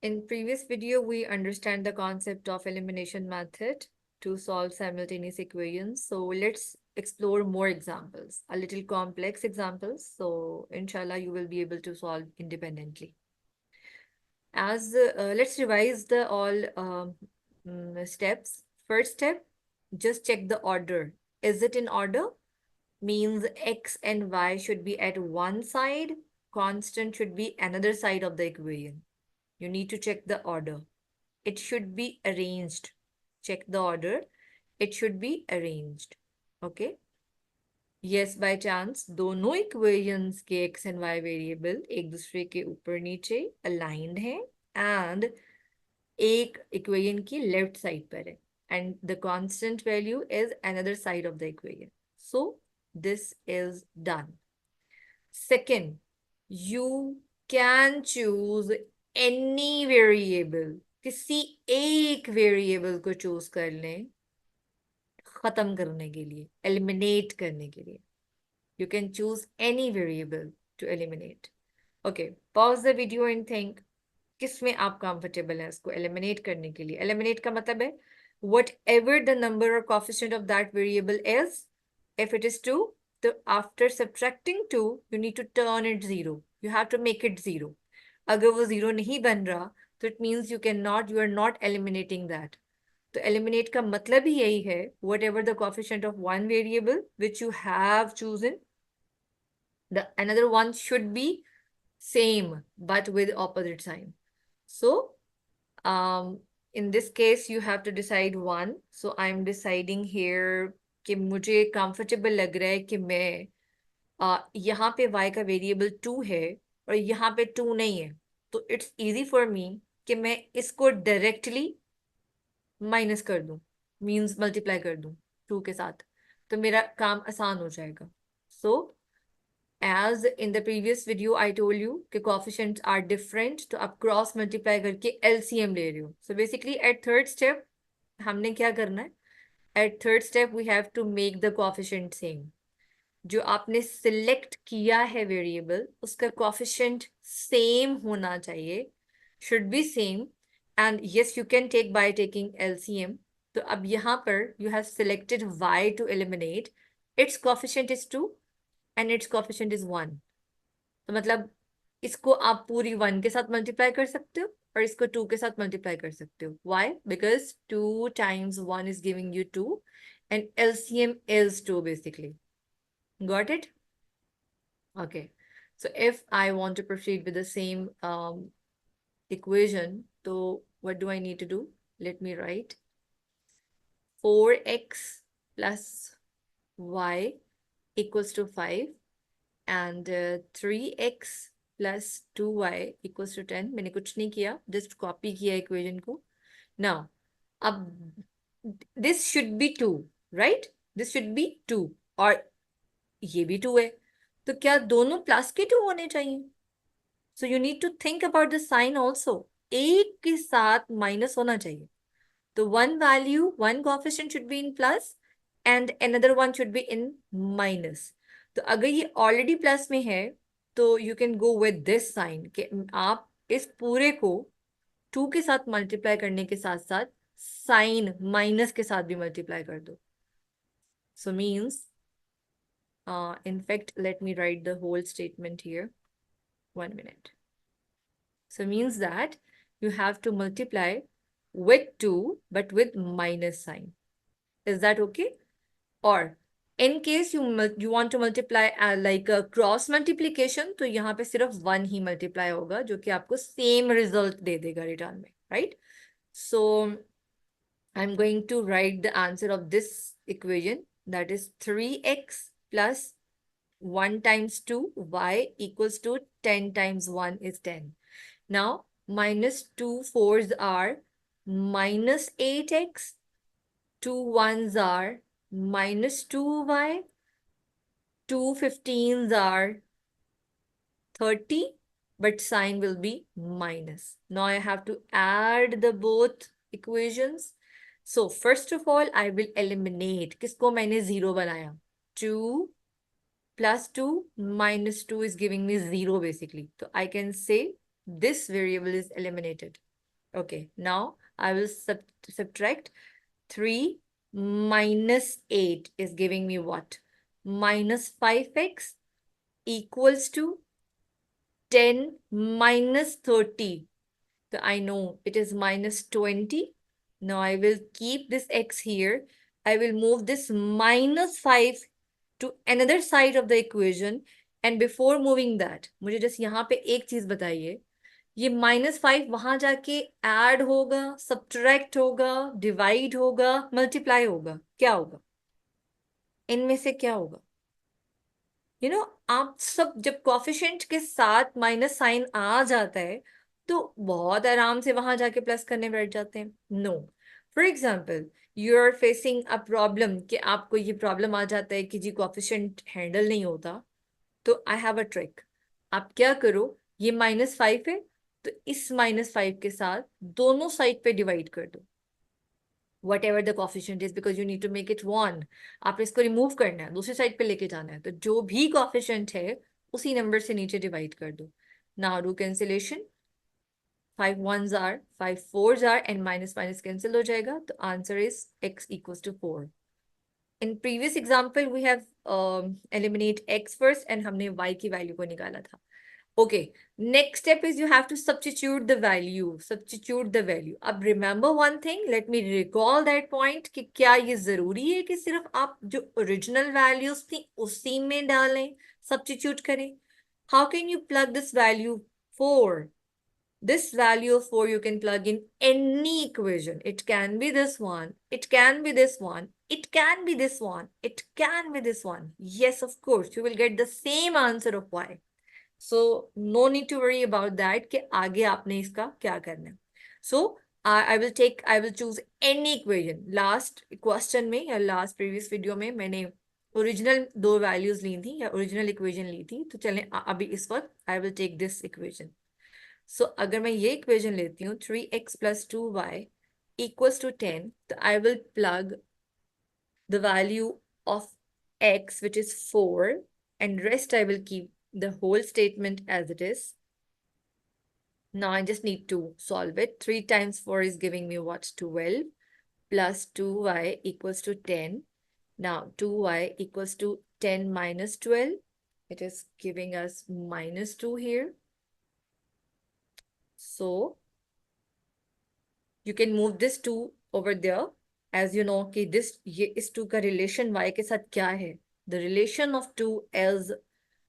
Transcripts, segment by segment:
In previous video, we understand the concept of elimination method to solve simultaneous equations. So let's explore more examples, a little complex examples. So inshallah, you will be able to solve independently. Let's revise the all steps. First step, just check the order. Is it in order? Means x and y should be at one side, constant should be another side of the equation. You need to check the order. It should be arranged. Check the order. It should be arranged. Okay. Yes, by chance दोनों equations के x and y variable एक दूसरे के ऊपर नीचे aligned हैं and एक equation की left side पर है and the constant value is another side of the equation. So this is done. Second, you can choose any variable. किसी एक वेरिएबल को चूज कर लें खत्म करने के लिए, एलिमिनेट करने के लिए. You can choose any variable to eliminate. Okay, pause the video and think किसमें आप कंफर्टेबल है इसको एलिमिनेट करने के लिए. एलिमिनेट का मतलब है whatever the number or coefficient of that variable is, if it is 2, so after subtracting 2 you need to turn it 0. You have to make it 0. अगर वो 0 नहीं बन रहा तो it means you are not eliminating that. तो eliminate का मतलब ही यही है whatever the coefficient of one variable which you have chosen, the another one should be same but with opposite sign. So in this case you have to decide one. So I'm deciding here कि मुझे comfortable लग रहा है कि मैं यहाँ पे y का वेरिएबल 2 है और यहाँ पे 2 नहीं है, तो इट्स इजी फॉर मी कि मैं इसको डायरेक्टली माइनस कर दूं, मींस मल्टीप्लाई कर दूं 2 के साथ, तो मेरा काम आसान हो जाएगा. सो as in the previous video I told you कि coefficients are different, तो आप क्रॉस मल्टीप्लाई करके LCM ले रहे हो. So basically at third step हमने क्या करना है, at third step we have to make the coefficient same. जो आपने सिलेक्ट किया है वेरिएबल उसका कोफिशिएंट सेम होना चाहिए, should be same. And yes you can take by taking LCM. तो अब यहाँ पर you have selected y to eliminate, its coefficient is 2 and its coefficient is 1. तो मतलब इसको आप पूरी 1 के साथ मल्टीप्लाई कर सकते हो और इसको 2 के साथ मल्टीप्लाई कर सकते हो. Why? Because 2 times 1 is giving you 2 and LCM is 2 basically. Got it? Okay. So if I want to proceed with the same equation, so what do I need to do? Let me write 4x plus y equals to 5 and 3x plus 2y equals to 10. मैंने कुछ नहीं किया, just copy किया equation को. Now, अब this should be 2, right? This should be 2 और ये भी 2 है, तो क्या दोनों प्लस के 2 होने चाहिए? So you need to think about the sign also. एक के साथ माइनस होना चाहिए, तो one value one coefficient should be in plus and another one should be in minus. तो अगर ये ऑलरेडी प्लस में है तो you can go with this sign कि आप इस पूरे को 2 के साथ मल्टीप्लाई करने के साथ साथ साइन माइनस के साथ भी मल्टीप्लाई कर दो. So means in fact, let me write the whole statement here. 1 minute. So means that you have to multiply with 2 but with minus sign. Is that okay? Or in case you want to multiply like a cross multiplication, तो यहाँ पे सिर्फ 1 ही multiply होगा जो कि आपको same result दे देगा return में, right? So I'm going to write the answer of this equation, that is 3x plus 1 times 2 y equals to 10 times 1 is 10. Now minus 2 4s are minus 8x, 2 1s are minus 2y, 2 15s are 30, but sign will be minus. Now I have to add the both equations. So first of all I will eliminate. किसको मैंने 0 बनाया? 2 plus 2 minus 2 is giving me 0 basically. So I can say this variable is eliminated. Okay, now I will subtract 3 minus 8 is giving me what? Minus 5x equals to 10 minus 30. So I know it is minus 20. Now I will keep this x here. I will move this minus 5 to another side of the equation. And before moving that, मुझे just यहाँ पे एक चीज बताइए, ये -5 वहां जाके add होगा, सब्ट्रैक्ट होगा, डिवाइड होगा, मल्टीप्लाई होगा, क्या होगा? इनमें से क्या होगा? आप सब जब कॉफिशेंट के साथ माइनस साइन आ जाता है तो बहुत आराम से वहां जाके प्लस करने बैठ जाते हैं. No. For example, you are facing a problem कि आपको ये प्रॉब्लम आ जाता है कि जी कॉफिशेंट हैंडल नहीं होता. तो आई हैव अ ट्रिक. आप क्या करो, ये -5 है तो इस -5 के साथ दोनों साइड पे डिवाइड कर दो. whatever the coefficient is, because you need to make it 1. आपने इसको रिमूव करना है, दूसरी साइड पे लेके जाना है, तो जो भी coefficient है उसी नंबर से नीचे डिवाइड कर दो. Now do cancellation. 5 ones are 5 fours are and minus minus cancel हो जाएगा. तो answer is x equals to 4. In previous example we have eliminate x first and हमने y की वैल्यू को निकाला था. Okay, next step is you have to substitute the value. Substitute the value. अब remember one thing, let me recall that point कि क्या ये जरूरी है कि सिर्फ आप जो original values थी उसी में डालें, substitute करें? How can you plug this value 4? This value of 4 you can plug in any equation. It can be this one, it can be this one, it can be this one, it can be this one. Yes, of course, you will get the same answer of y. So no need to worry about that कि आगे आपने इसका क्या करना है. So I will choose any equation. Last question में या last previous video में मैंने original दो values ली थी या original equation ली थी. तो चलें अभी इस वक्त I will take this equation. So अगर मैं ये equation लेती हूँ 3x plus 2y equals to 10, तो I will plug the value of x, which is 4, and rest I will keep the whole statement as it is. Now I just need to solve it. 3 times 4 is giving me what? 12 plus 2y equals to 10. Now 2y equals to 10 minus 12. It is giving us minus 2 here. So you can move this 2 over there. As you know कि ये इस 2 का relation y के साथ क्या है? The relation of 2 is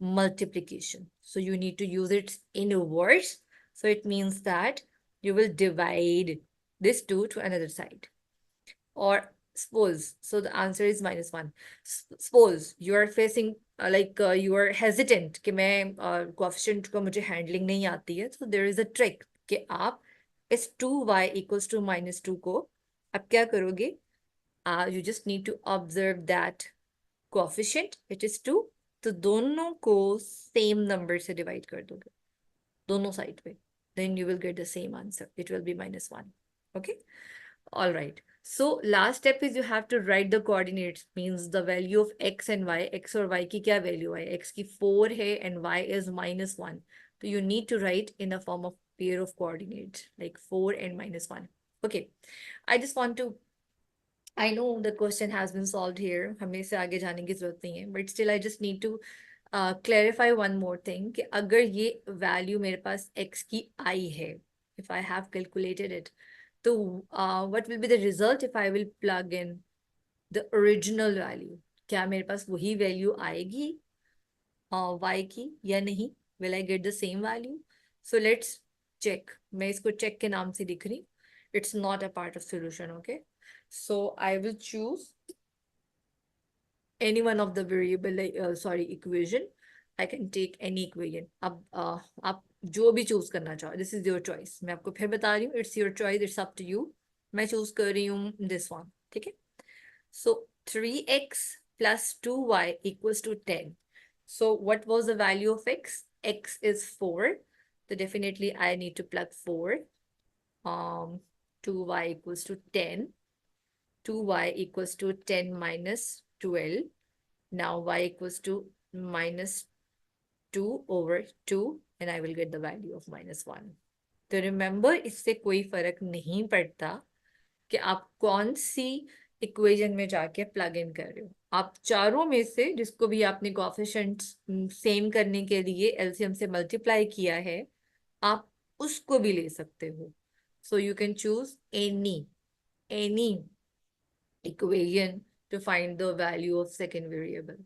multiplication. So you need to use it in inverse. So it means that you will divide this 2 to another side. Or suppose, so the answer is -1. Suppose you are facing you are hesitant कि मैं coefficient को मुझे handling नहीं आती है. So there is a trick कि आप इस 2y equals to -2 को आप क्या करोगे? You just need to observe that coefficient, it is 2. तो दोनों को सेम नंबर से डिवाइड कर दोगे दोनों साइड पे, then you will get the same answer. It will be -1. Okay, all right. So last step is you have to write the coordinates, means the value of x and y. x और y की क्या value है? x की 4 है and y is -1. So you need to write in a form of pair of coordinates like 4 and -1. Okay, I just want to, I know the question has been solved here. हमें इससे आगे जाने की जरूरत नहीं है. But still I just need to clarify one more thing कि अगर ये value मेरे पास x की I है, if I have calculated it, तो what will be the result if I will plug in the original value? क्या मेरे पास वही value आएगी y की या नहीं? Will I get the same value? So let's check. मैं इसको check के नाम से लिख रही. It's not a part of solution, okay? So I will choose any one of the variable, equation. I can take any equation. अब आप जो भी choose करना चाहो, this is your choice. मैं आपको फिर बता रही हूँ, it's your choice, it's up to you. मैं choose कर रही हूँ this one, ठीक है? So 3x plus 2y equals to 10. So what was the value of x? X is 4. So definitely I need to plug 4. 2y equals to 10. 2y equals to 10 minus 12. Now y equals to minus 2 over 2, and I will get the value of -1. तो remember, इससे कोई फर्क नहीं पड़ता कि आप कौन सी equation में जाके प्लग इन कर रहे हो। आप चारों में से जिसको भी आपने कोएफिशिएंट्स सेम करने के लिए एलसीएम से मल्टीप्लाई किया है, आप उसको भी ले सकते हो। So you can choose any equation to find the value of second variable.